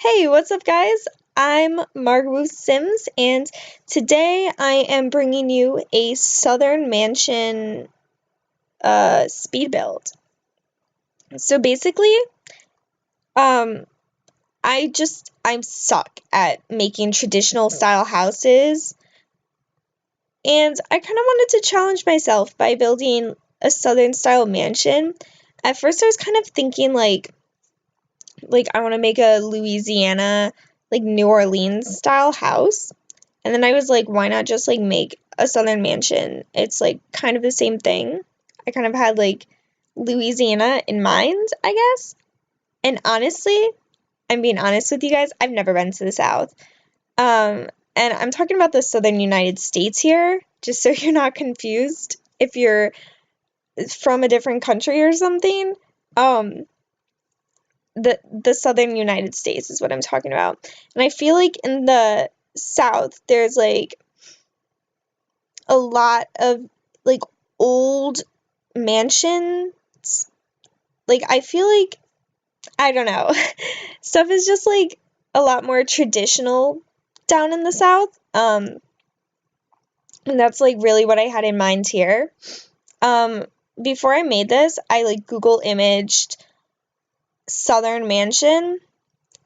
Hey, what's up, guys? I'm Margaret Sims, and today I am bringing you a Southern Mansion speed build. So basically, um, I'm stuck at making traditional style houses, and I kind of wanted to challenge myself by building a Southern style mansion. At first, I was kind of thinking like I want to make a Louisiana, like New Orleans style house. And then I was like, why not just like make a Southern mansion? It's like kind of the same thing. I kind of had like Louisiana in mind, I guess. And honestly, I'm being honest with you guys, I've never been to the South. And I'm talking about the Southern United States here, just so you're not confused if you're from a different country or something. Um, the Southern United States is what I'm talking about. And I feel like in the South, there's like a lot of like old mansions. Like I feel like I don't know. Stuff is just like a lot more traditional down in the South. And that's like really what I had in mind here. Um Before I made this, I like Google imaged Southern Mansion,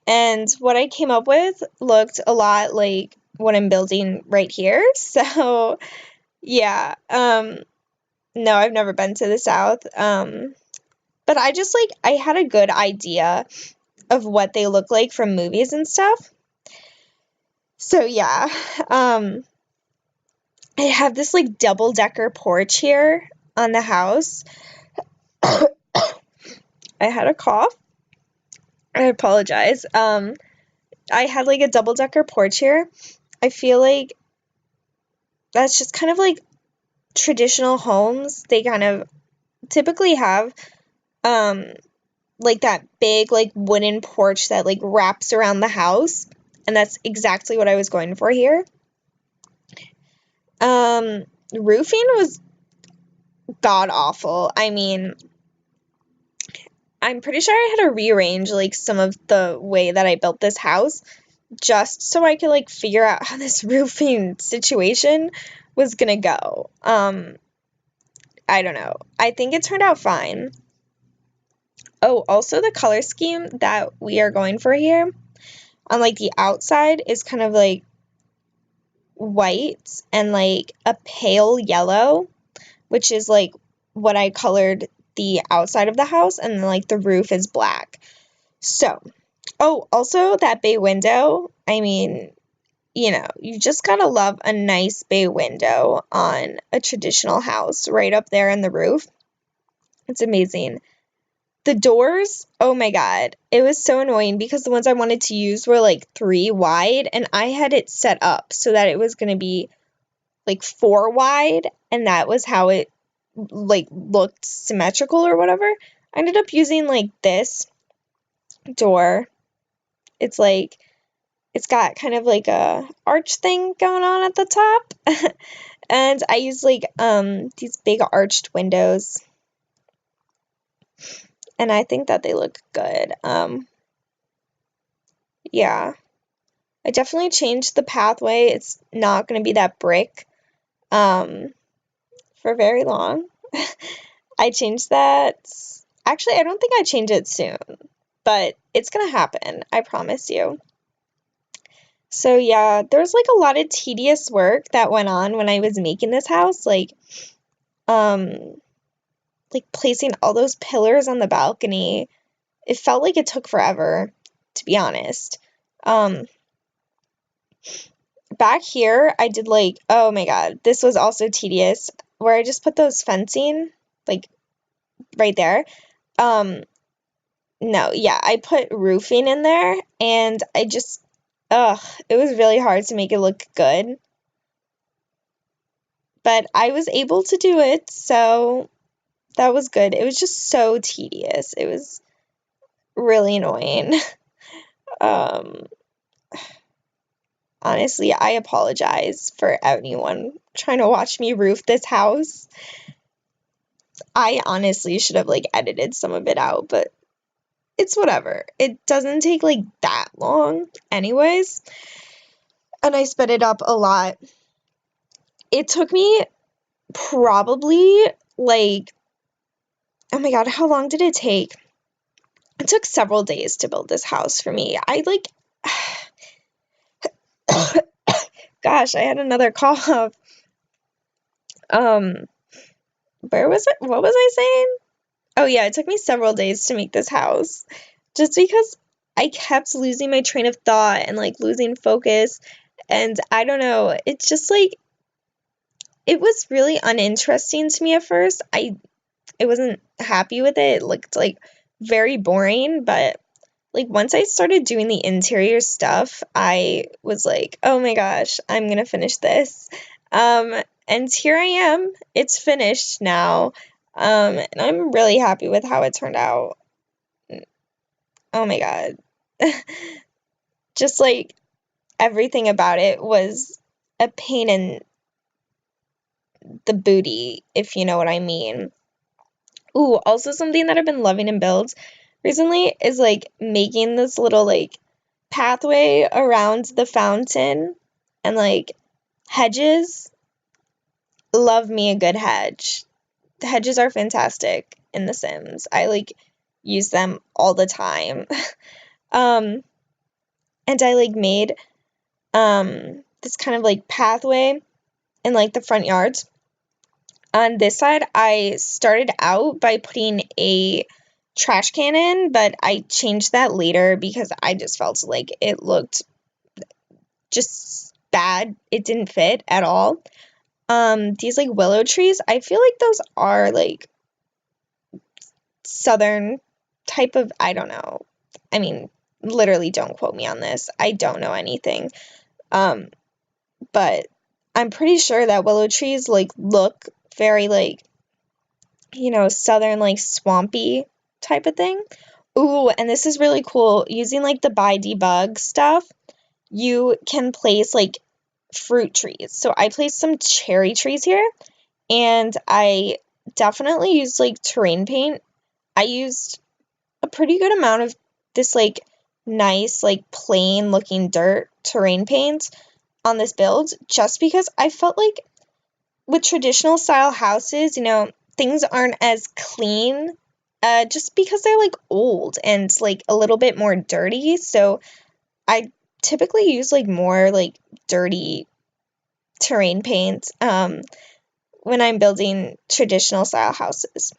and what I came up with looked a lot like what I'm building right here. So, yeah. No, I've never been to the South. But I just like I had a good idea of what they look like from movies and stuff. So yeah. Um I have this like double-decker porch here on the house. I had a cough. I apologize. I had like a double-decker porch here. I feel like that's just kind of like traditional homes. They kind of typically have um like that big like wooden porch that like wraps around the house, and that's exactly what I was going for here. Roofing was god awful. I mean, I'm pretty sure I had to rearrange like some of the way that I built this house just so I could like figure out how this roofing situation was gonna go. I don't know. I think it turned out fine. Oh, also the color scheme that we are going for here on like the outside is kind of like white and like a pale yellow, which is like what I colored the outside of the house, and then like the roof is black. So, oh, also that bay window. I mean, you just gotta love a nice bay window on a traditional house right up there in the roof. It's amazing. The doors, oh my god, it was so annoying because the ones I wanted to use were like 3 wide, and I had it set up so that it was gonna be like 4 wide, and that was how it like looked symmetrical or whatever. I ended up using like this door. It's like it's got kind of like a arch thing going on at the top. And I use like these big arched windows, and I think that they look good. Yeah. I definitely changed the pathway. It's not going to be that brick um for very long. I changed that. Actually, I don't think I change it soon, but it's going to happen. I promise you. So yeah, there's like a lot of tedious work that went on when I was making this house, um like placing all those pillars on the balcony. It felt like it took forever, to be honest. Um Back here, I did like, oh my god, this was also tedious, where I just put those fencing like right there. Um no, yeah, I put roofing in there, and I just it was really hard to make it look good. But I was able to do it, so that was good. It was just so tedious. It was really annoying. Um, Honestly, I apologize for anyone trying to watch me roof this house. I honestly should have like edited some of it out, but it's whatever. It doesn't take like that long anyways. And I sped it up a lot. It took me probably like, oh my God, how long did it take? It took several days to build this house for me. I like, gosh, I had another cough. Um, where was it? What was I saying? Oh yeah, it took me several days to make this house. Just because I kept losing my train of thought and like losing focus. And I don't know, it's just like, it was really uninteresting to me at first. I wasn't happy with it. It looked like very boring, but like once I started doing the interior stuff, I was like, "Oh my gosh, I'm gonna finish this." And here I am. It's finished now. And I'm really happy with how it turned out. Oh my God. Just like everything about it was a pain in the booty, if you know what I mean. Ooh, also something that I've been loving in builds recently is like making this little like pathway around the fountain and like hedges. Love me a good hedge. The hedges are fantastic in The Sims. I like use them all the time. um and I like made this kind of like pathway in like the front yards. On this side, I started out by putting a trash can in, but I changed that later because I just felt like it looked just bad. It didn't fit at all. These like willow trees, I feel like those are like southern type of, I don't know. I mean, literally don't quote me on this. I don't know anything. Um, but I'm pretty sure that willow trees like look very like, southern like swampy type of thing. Ooh, and this is really cool. Using like the by debug stuff, you can place like fruit trees. So I placed some cherry trees here, and I definitely used like terrain paint. I used a pretty good amount of this like nice like plain looking dirt terrain paint on this build just because I felt like with traditional style houses, things aren't as clean just because they're like old and like a little bit more dirty. So I typically use like more like dirty terrain paint when I'm building traditional style houses.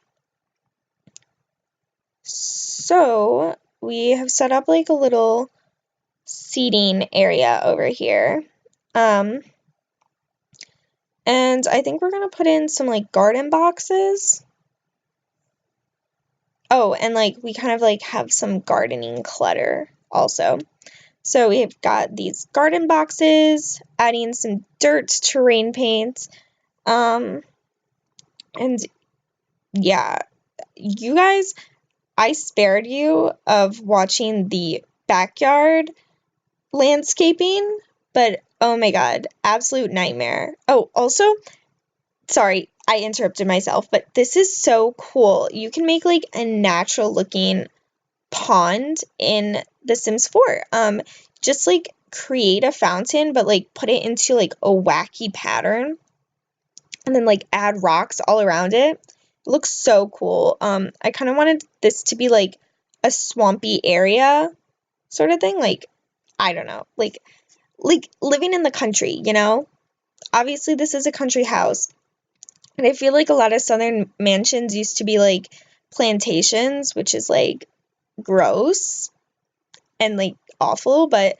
So we have set up like a little seating area over here. Um, and I think we're gonna put in some like garden boxes. Oh, and like we kind of like have some gardening clutter also. So we've got these garden boxes, adding some dirt terrain paint. Um, and yeah, you guys, I spared you of watching the backyard landscaping, but oh my God, absolute nightmare. Oh, also, sorry, I interrupted myself, but this is so cool. You can make like a natural looking pond in The Sims 4. Just like create a fountain, but like put it into like a wacky pattern and then like add rocks all around it. It looks so cool. I kind of wanted this to be like a swampy area sort of thing. Like, I don't know, like living in the country, Obviously, this is a country house, and I feel like a lot of southern mansions used to be like plantations, which is like gross and like awful, but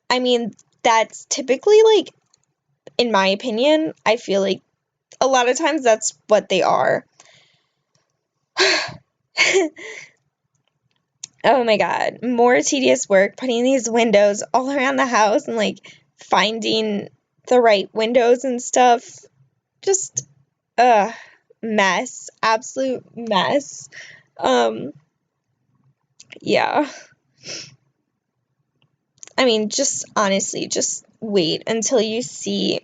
I mean, that's typically like, in my opinion, I feel like a lot of times that's what they are. Oh my God, more tedious work putting these windows all around the house and like finding the right windows and stuff. Just, mess, absolute mess. Um, yeah. I mean, just honestly, just wait until you see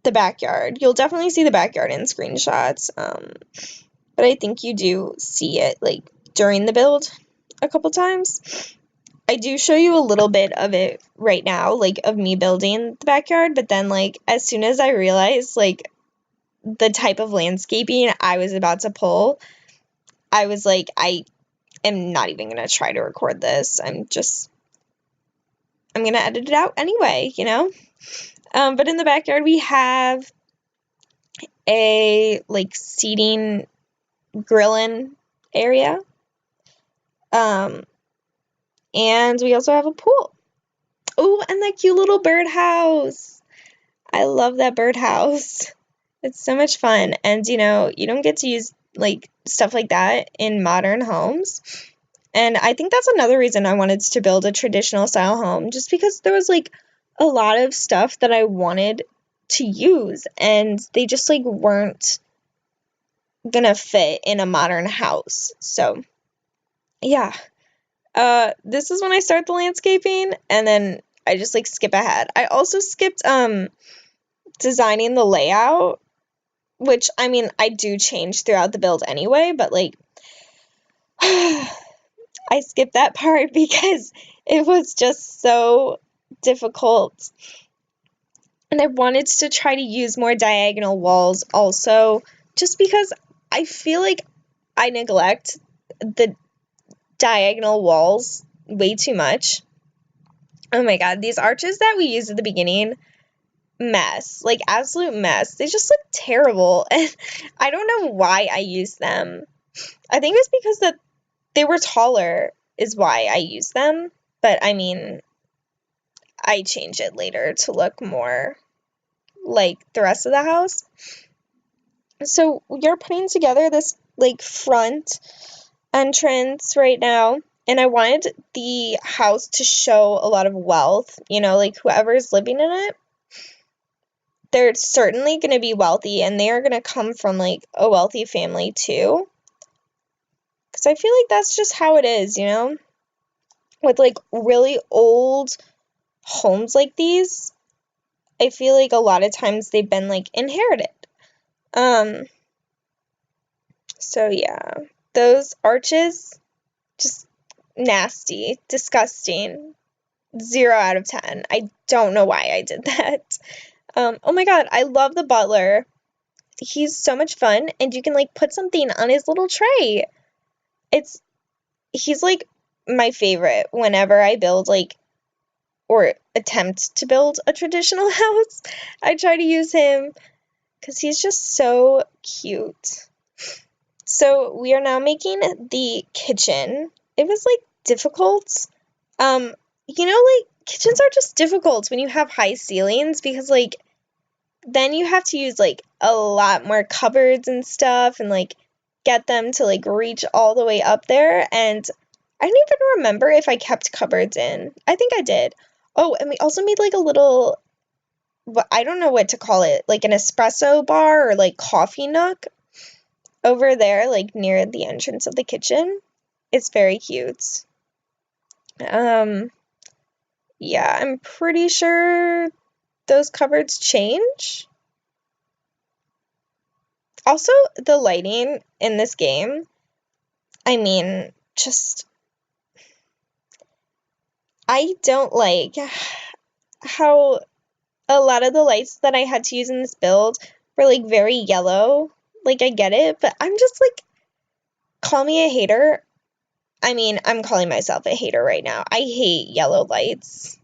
the backyard. You'll definitely see the backyard in screenshots. But I think you do see it like during the build. a couple times. I do show you a little bit of it right now, like, of me building the backyard, but then, like, as soon as I realized, like, the type of landscaping I was about to pull, I was like, I am not even going to try to record this. I'm going to edit it out anyway, you know? But in the backyard, we have a, like, seating, grilling area. And we also have a pool. Oh, and that cute little birdhouse. I love that birdhouse. It's so much fun. And, you know, you don't get to use, like, stuff like that in modern homes. And I think that's another reason I wanted to build a traditional style home, just because there was, like, a lot of stuff that I wanted to use, and they just, like, weren't gonna fit in a modern house. So, yeah. This is when I start the landscaping, and then I just, like, skip ahead. I also skipped, designing the layout, which, I mean, I do change throughout the build anyway, but, like, I skipped that part because it was just so difficult. And I wanted to try to use more diagonal walls also, just because I feel like I neglect the diagonal walls way too much. Oh my god, these arches that we used at the beginning, mess. Like, absolute mess. They just look terrible, and I don't know why I used them. I think it's because that they were taller is why I used them, but I mean, I change it later to look more like the rest of the house. So you're putting together this, like, front entrance right now, and I wanted the house to show a lot of wealth, you know, like, whoever's living in it, they're certainly going to be wealthy, and they are going to come from, like, a wealthy family too, because I feel like that's just how it is, you know, with, like, really old homes like these. I feel like a lot of times they've been, like, inherited. So yeah, those arches, just nasty, disgusting, 0 out of 10. I don't know why I did that. Oh my god, I love the butler. He's so much fun, and you can, like, put something on his little tray. He's, like, my favorite whenever I build, like, or attempt to build a traditional house. I try to use him, because he's just so cute. So we are now making the kitchen. It was, like, difficult. You know, like, kitchens are just difficult when you have high ceilings, because, like, then you have to use, like, a lot more cupboards and stuff, and, like, get them to, like, reach all the way up there, and I don't even remember if I kept cupboards in. I think I did. Oh, and we also made, like, a little, I don't know what to call it, like, an espresso bar or, like, coffee nook over there, like, near the entrance of the kitchen. It's very cute. Yeah, I'm pretty sure those cupboards change. Also, the lighting in this game, I mean, just, I don't like how a lot of the lights that I had to use in this build were, like, very yellow. Like, I get it, but I'm just, like, call me a hater. I mean, I'm calling myself a hater right now. I hate yellow lights.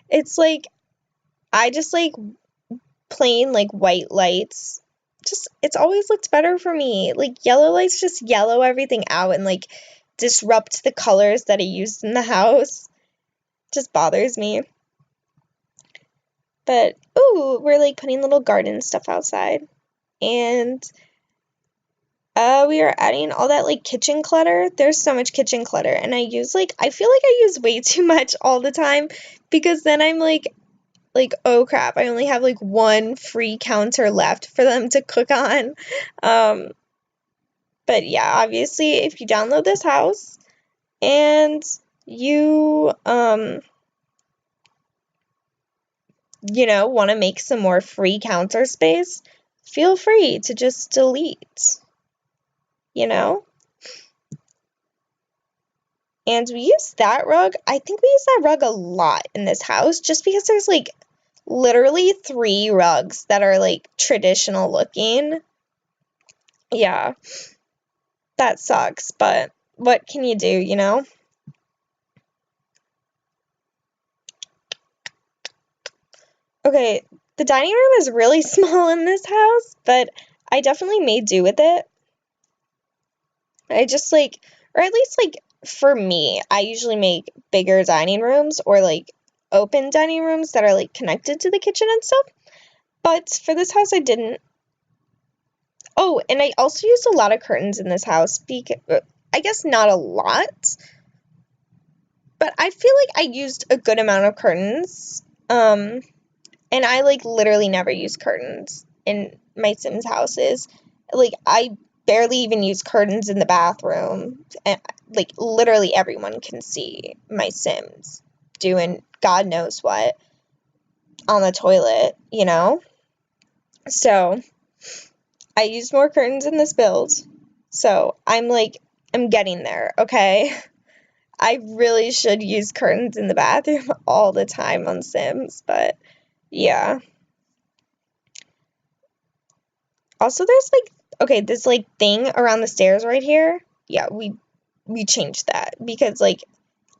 It's like, I just like plain, like, white lights. Just, it's always looked better for me. Like, yellow lights just yellow everything out and, like, disrupt the colors that I used in the house. Just bothers me. But, ooh, we're, like, putting little garden stuff outside. And we are adding all that, like, kitchen clutter. There's so much kitchen clutter, and I feel like I use way too much all the time, because then I'm like, oh crap, I only have, like, one free counter left for them to cook on. But yeah, obviously, if you download this house and you, you know, want to make some more free counter space, feel free to just delete, you know? And we use that rug. I think we use that rug a lot in this house just because there's like literally 3 rugs that are like traditional looking. Yeah, that sucks, but what can you do, you know? Okay, the dining room is really small in this house, but I definitely made do with it. I just like, or at least like for me, I usually make bigger dining rooms or like open dining rooms that are like connected to the kitchen and stuff. But for this house, I didn't. Oh, and I also used a lot of curtains in this house because I guess not a lot, but I feel like I used a good amount of curtains. And I like literally never use curtains in my Sims houses. Like I barely even use curtains in the bathroom. And like literally everyone can see my Sims doing God knows what on the toilet, you know? So I used more curtains in this build. So I'm getting there, okay? I really should use curtains in the bathroom all the time on Sims, but yeah. Also, there's like, okay, this like thing around the stairs right here. Yeah, we changed that because like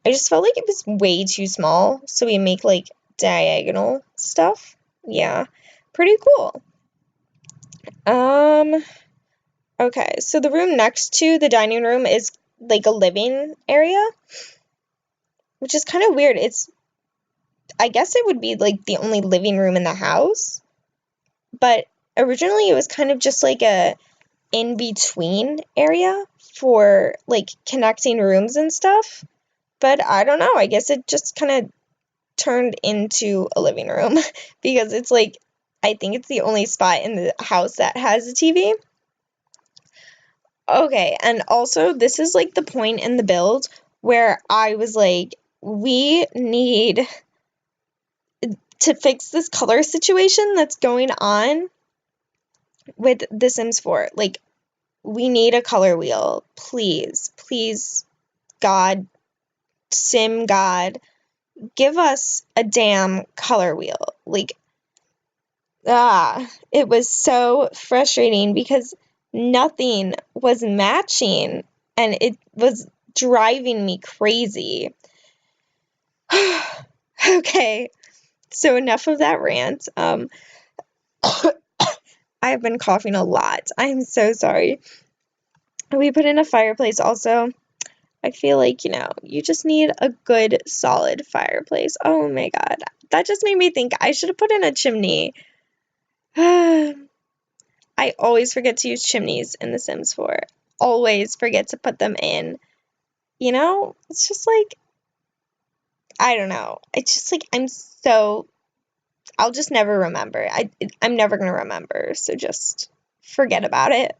I just felt like it was way too small, so we make like diagonal stuff. Yeah, pretty cool. Um, okay, so the room next to the dining room is like a living area, which is kind of weird. I guess it would be like the only living room in the house, but originally it was kind of just like a in between area for like connecting rooms and stuff. But I don't know. I guess it just kind of turned into a living room because it's like I think it's the only spot in the house that has a TV. Okay, and also this is like the point in the build where I was like, we need to fix this color situation that's going on with The Sims 4. Like, we need a color wheel. Please, please, God, Sim God, give us a damn color wheel. Like, it was so frustrating because nothing was matching and it was driving me crazy. Okay, so enough of that rant. I've been coughing a lot. I'm so sorry. We put in a fireplace also. I feel like, you just need a good, solid fireplace. Oh my god. That just made me think I should have put in a chimney. I always forget to use chimneys in The Sims 4. Always forget to put them in. It's just like, I don't know. It's just like, I'll just never remember. I'm never going to remember, so just forget about it.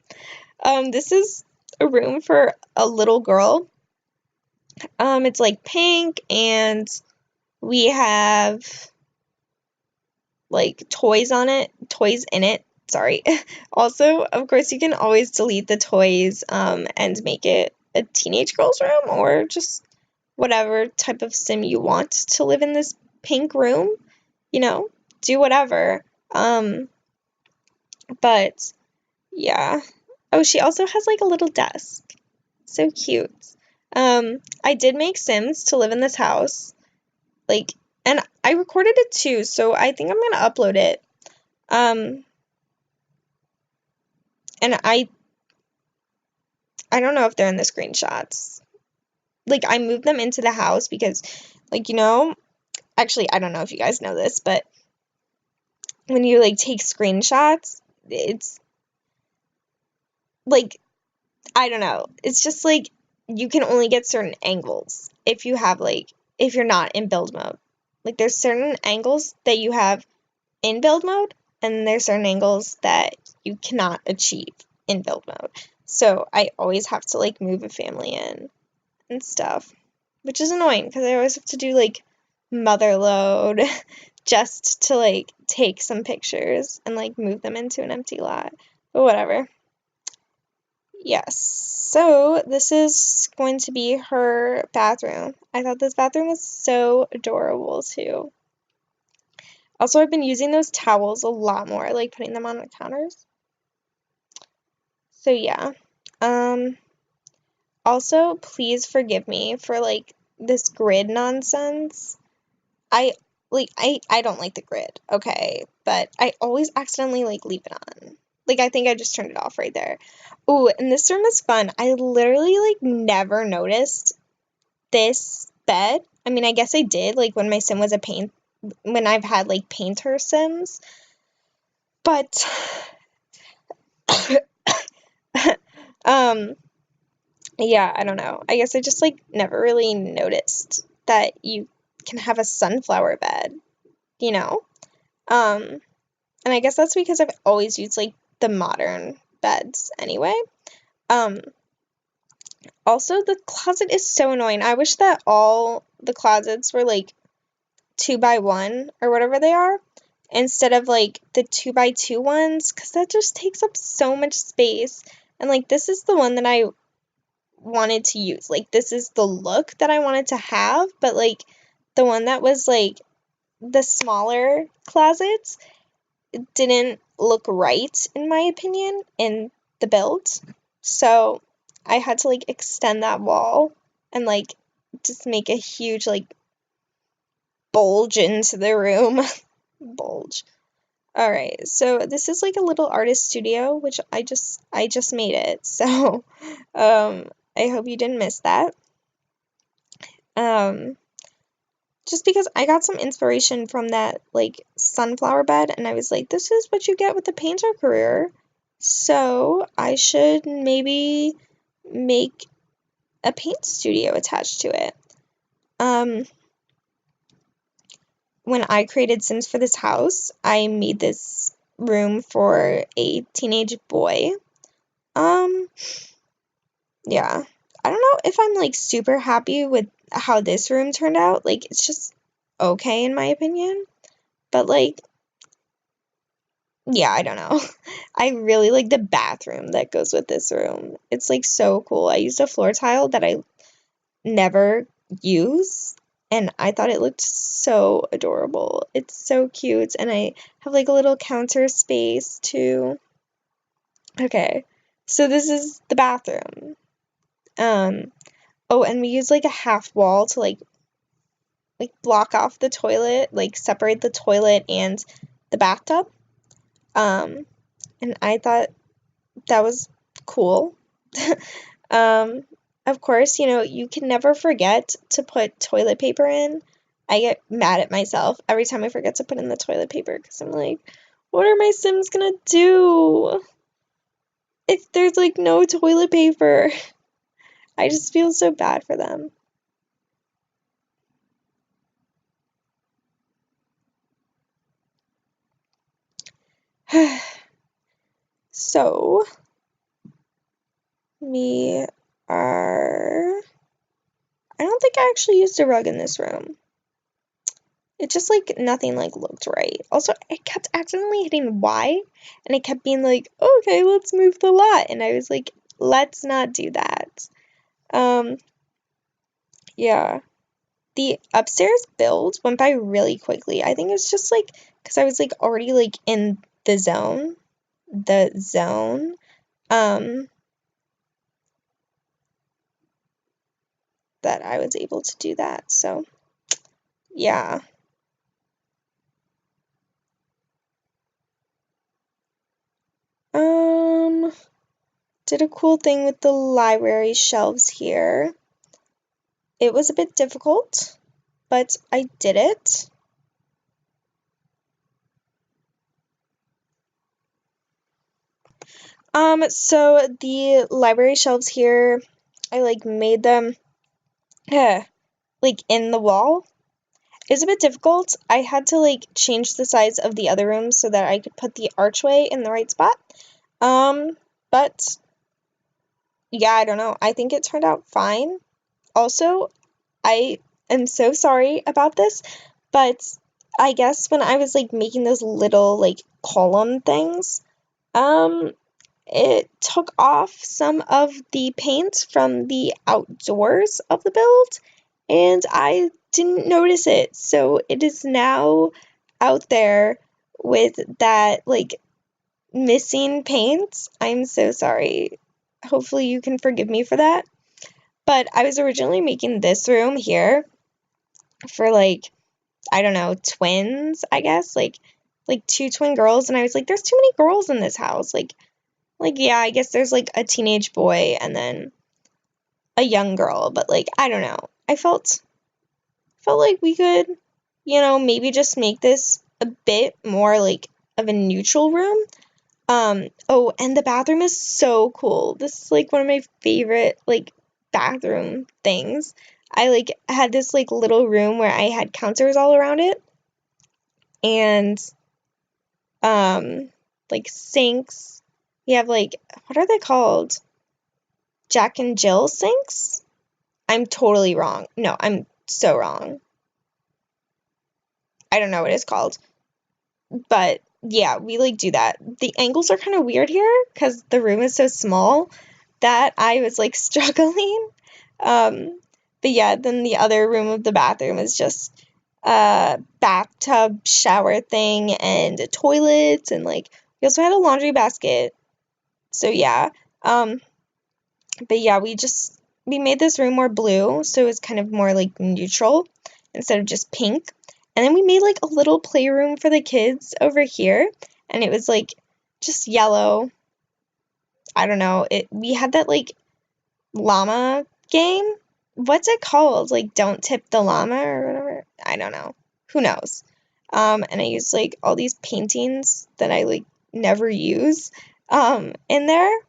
This is a room for a little girl. It's like pink and we have like toys in it. Sorry. Also, of course, you can always delete the toys and make it a teenage girl's room or just whatever type of sim you want to live in this pink room. Do whatever. But yeah. Oh, she also has like a little desk. So cute. I did make Sims to live in this house. Like, and I recorded it too, so I think I'm gonna upload it. And I don't know if they're in the screenshots. Like, I moved them into the house because, like, actually, I don't know if you guys know this, but when you, like, take screenshots, it's, like, I don't know. It's just, like, you can only get certain angles if you're not in build mode. Like, there's certain angles that you have in build mode, and there's certain angles that you cannot achieve in build mode. So I always have to, like, move a family in and stuff, which is annoying because I always have to do, like, mother load just to, like, take some pictures and, like, move them into an empty lot. But whatever. Yes, so this is going to be her bathroom. I thought this bathroom was so adorable too. Also, I've been using those towels a lot more, like putting them on the counters. So yeah. Um, Also, please forgive me for like this grid nonsense. I I don't like the grid, okay? But I always accidentally like leave it on. Like I think I just turned it off right there. Ooh, and this room is fun. I literally like never noticed this bed. I mean, I guess I did like when my sim was a paint when I've had like painter sims, but um yeah, I don't know. I guess I just like never really noticed that you can have a sunflower bed, you know? Um and I guess that's because I've always used like the modern beds anyway. Um Also the closet is so annoying. I wish that all the closets were like 2x1 or whatever they are instead of like the 2x2 ones because that just takes up so much space. And like this is the one that I wanted to use. Like this is the look that I wanted to have, but like the one that was like the smaller closets didn't look right in my opinion in the build. So I had to like extend that wall and like just make a huge like bulge into the room. Bulge. All right. So this is like a little artist studio which I just made it. So I hope you didn't miss that. Um just because I got some inspiration from that like sunflower bed and I was like, this is what you get with a painter career. So I should maybe make a paint studio attached to it. Um, when I created Sims for this house, I made this room for a teenage boy. Um, yeah. I don't know if I'm like super happy with how this room turned out. Like it's just okay in my opinion. But like yeah, I don't know. I really like the bathroom that goes with this room. It's like so cool. I used a floor tile that I never use, and I thought it looked so adorable. It's so cute, and I have like a little counter space too. Okay, so this is the bathroom. Um, oh, and we use like a half wall to like block off the toilet, like separate the toilet and the bathtub. Um, and I thought that was cool. Um, of course, you can never forget to put toilet paper in. I get mad at myself every time I forget to put in the toilet paper because I'm like, what are my Sims gonna do if there's like no toilet paper? I just feel so bad for them. So, we are. I don't think I actually used a rug in this room. It just like nothing like looked right. Also, I kept accidentally hitting Y and it kept being like, okay, let's move the lot. And I was like, let's not do that. Um, yeah. The upstairs build went by really quickly. I think it's just like because I was like already like in the zone. The zone. Um, that I was able to do that. So yeah. Um, did a cool thing with the library shelves here. It was a bit difficult, but I did it. So the library shelves here, I like made them like in the wall. It was a bit difficult. I had to like change the size of the other rooms so that I could put the archway in the right spot. But yeah, I don't know. I think it turned out fine. Also, I am so sorry about this, but I guess when I was like making those little like column things, um, it took off some of the paint from the outdoors of the build, and I didn't notice it. So it is now out there with that, like, missing paint. I'm so sorry. Hopefully you can forgive me for that. But I was originally making this room here for, like, I don't know, twins, I guess, like two twin girls, and I was like, there's too many girls in this house. Like yeah, I guess there's like a teenage boy and then a young girl, but like I don't know. I felt like we could, maybe just make this a bit more like of a neutral room. Oh, and the bathroom is so cool. This is like one of my favorite like bathroom things. I like had this like little room where I had counters all around it and like sinks. You have like what are they called? Jack and Jill sinks? I'm totally wrong. No, I'm so wrong. I don't know what it's called. But yeah, we like do that. The angles are kind of weird here because the room is so small that I was like struggling. Um, but yeah, then the other room of the bathroom is just a bathtub shower thing and a toilet and like we also had a laundry basket. So yeah. Um, but yeah, we made this room more blue, so it's kind of more like neutral instead of just pink. And then we made like a little playroom for the kids over here, and it was like just yellow. I don't know. We had that like llama game. What's it called? Like don't tip the llama or whatever. I don't know. Who knows? And I used like all these paintings that I like never use in there.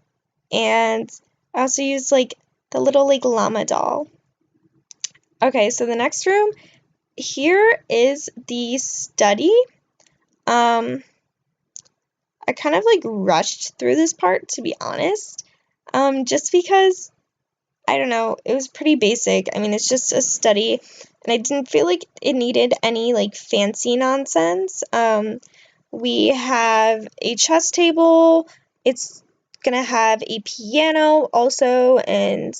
And I also used like the little like llama doll. Okay, so the next room here is the study. Um, I kind of like rushed through this part to be honest. Just because I don't know, it was pretty basic. I mean, it's just a study, and I didn't feel like it needed any like fancy nonsense. We have a chess table. It's gonna have a piano also, and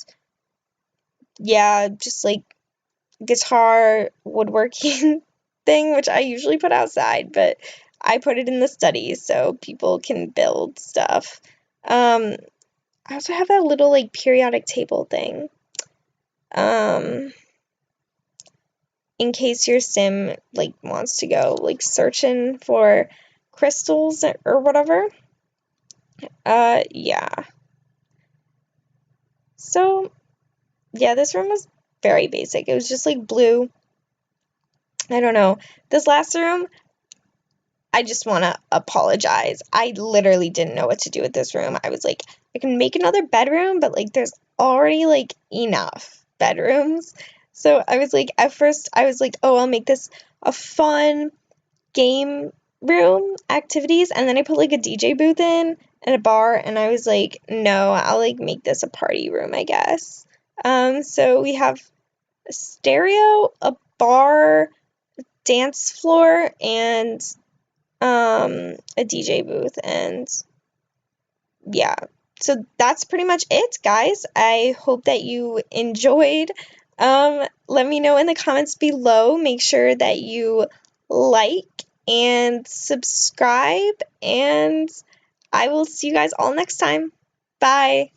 yeah, just like guitar woodworking thing, which I usually put outside, but I put it in the study so people can build stuff. Um, I also have that little like periodic table thing. Um, in case your sim like wants to go like searching for crystals or whatever. Yeah. So yeah, this room was very basic. It was just like blue. I don't know. This last room, I just want to apologize. I literally didn't know what to do with this room. I was like, I can make another bedroom, but like there's already like enough bedrooms. So I was like, at first, I was like, oh, I'll make this a fun game room activities. And then I put like a DJ booth in and a bar. And I was like, no, I'll like make this a party room, I guess. So we have a stereo, a bar, dance floor, and a DJ booth, and yeah. So that's pretty much it, guys. I hope that you enjoyed. Let me know in the comments below. Make sure that you like and subscribe, and I will see you guys all next time. Bye.